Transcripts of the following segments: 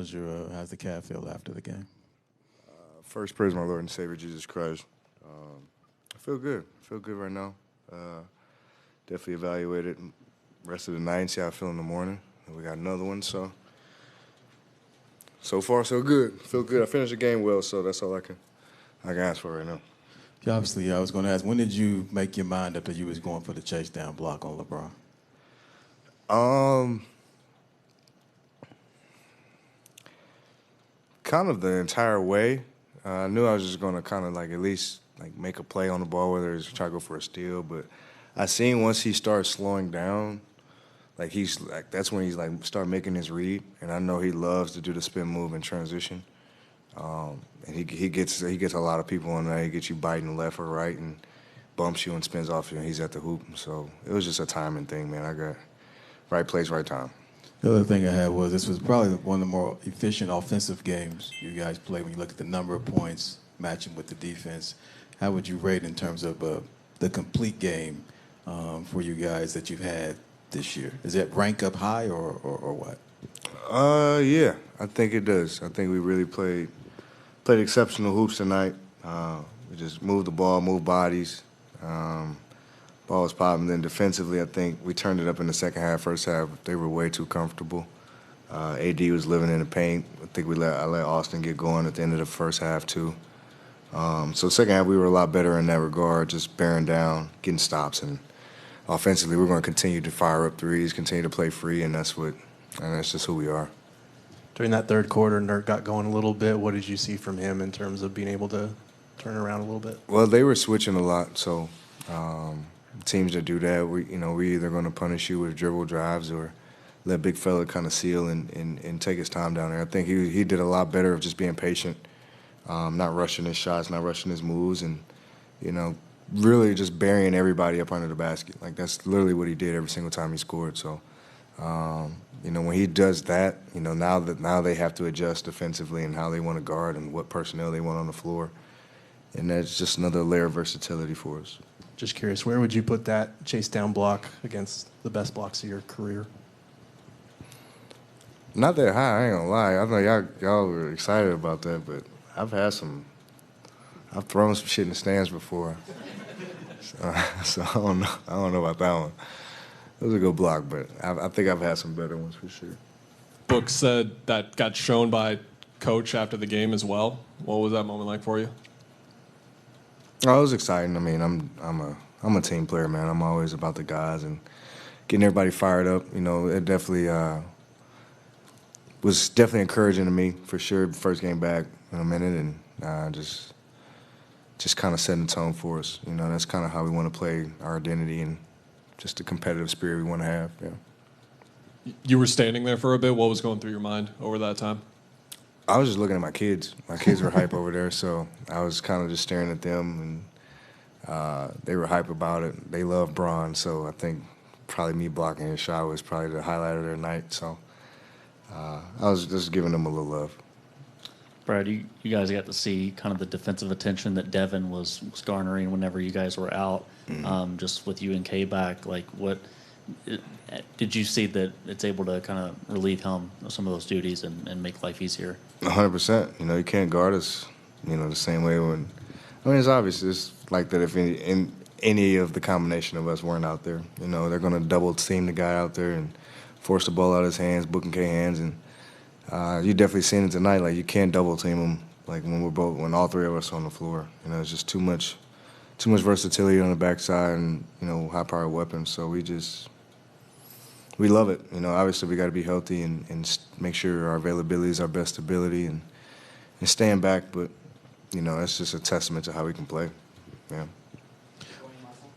How's the cat feel after the game? First, praise my Lord and Savior Jesus Christ. I feel good. I feel good right now. Definitely evaluate it rest of the night and see how I feel in the morning. And we got another one, so far so good. Feel good. I finished the game well, so that's all I can ask for right now. Yeah, obviously, I was going to ask, when did you make your mind up that you was going for the chase down block on LeBron? Kind of the entire way. I knew I was just going to kind of at least make a play on the ball, whether it's try to go for a steal. But I seen once he starts slowing down, that's when he's start making his read, and I know he loves to do the spin move and transition. And he gets a lot of people on there. He gets you biting left or right and bumps you and spins off you, and he's at the hoop. So it was just a timing thing, man. I got right place, right time. The other thing I had was this was probably one of the more efficient offensive games you guys play when you look at the number of points matching with the defense. How would you rate in terms of the complete game for you guys that you've had this year? Does that rank up high or what? Yeah, I think it does. I think we really played exceptional hoops tonight. We just moved the ball, moved bodies. Ball was popping. Then defensively, I think we turned it up in the second half. First half, they were way too comfortable. AD was living in the paint. I think I let Austin get going at the end of the first half too. So second half, we were a lot better in that regard, just bearing down, getting stops, and offensively, we're going to continue to fire up threes, continue to play free, and that's just who we are. During that third quarter, Nurk got going a little bit. What did you see from him in terms of being able to turn around a little bit? Well, they were switching a lot, so teams that do that, we either going to punish you with dribble drives or let big fella kind of seal and take his time down there. I think he did a lot better of just being patient, not rushing his shots, not rushing his moves, and really just burying everybody up under the basket. That's literally what he did every single time he scored. So, when he does that, now they have to adjust defensively and how they want to guard and what personnel they want on the floor. And that's just another layer of versatility for us. Just curious, where would you put that chase down block against the best blocks of your career? Not that high, I ain't gonna lie. I know y'all were excited about that, but I've thrown some shit in the stands before. So I don't know about that one. It was a good block, but I think I've had some better ones for sure. Book said that got shown by Coach after the game as well. What was that moment like for you? Oh, it was exciting. I mean, I'm a team player, man. I'm always about the guys and getting everybody fired up. It definitely was encouraging to me for sure. First game back in a minute, and just kind of setting the tone for us. That's kind of how we want to play, our identity and just the competitive spirit we want to have. Yeah. You were standing there for a bit. What was going through your mind over that time? I was just looking at my kids. My kids were hype over there, so I was kind of just staring at them, and they were hype about it. They love Bron, so I think probably me blocking his shot was probably the highlight of their night. So I was just giving them a little love. Brad, you guys got to see kind of the defensive attention that Devin was garnering whenever you guys were out, just with you and K back. What did you see that it's able to kind of relieve him of some of those duties and make life easier? 100%. You can't guard us, the same way when. I mean, it's obvious. It's like that if any of the combination of us weren't out there. They're going to double team the guy out there and force the ball out of his hands, booking K hands, and you definitely seen it tonight. You can't double team him when all three of us are on the floor. It's just too much versatility on the backside and high-powered weapons. So we love it. Obviously we got to be healthy and make sure our availability is our best ability and staying back. But that's just a testament to how we can play. Yeah.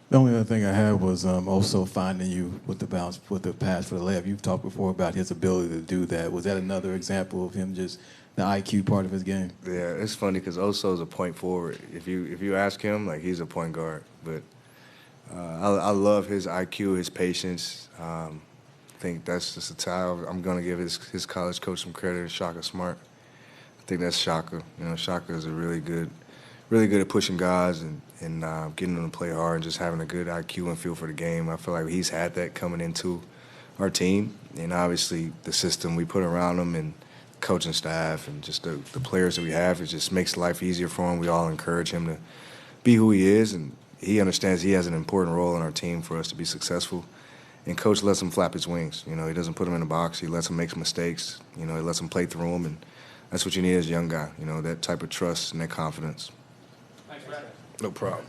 The only other thing I had was also finding you with the bounce, with the pass for the layup. You've talked before about his ability to do that. Was that another example of him just the IQ part of his game? Yeah, it's funny because Oso's a point forward. If you ask him, he's a point guard. But I love his IQ, his patience. I think that's just a tie. I'm going to give his college coach some credit. Shaka Smart. I think that's Shaka. Shaka is really good at pushing guys and getting them to play hard and just having a good IQ and feel for the game. I feel like he's had that coming into our team. And obviously the system we put around him and coaching staff and just the players that we have. It just makes life easier for him. We all encourage him to be who he is, and he understands he has an important role in our team for us to be successful. And Coach lets him flap his wings. You know, he doesn't put him in a box. He lets him make some mistakes. You know, he lets him play through them, and that's what you need as a young guy. You know, that type of trust and that confidence. Thanks, Brad. No problem.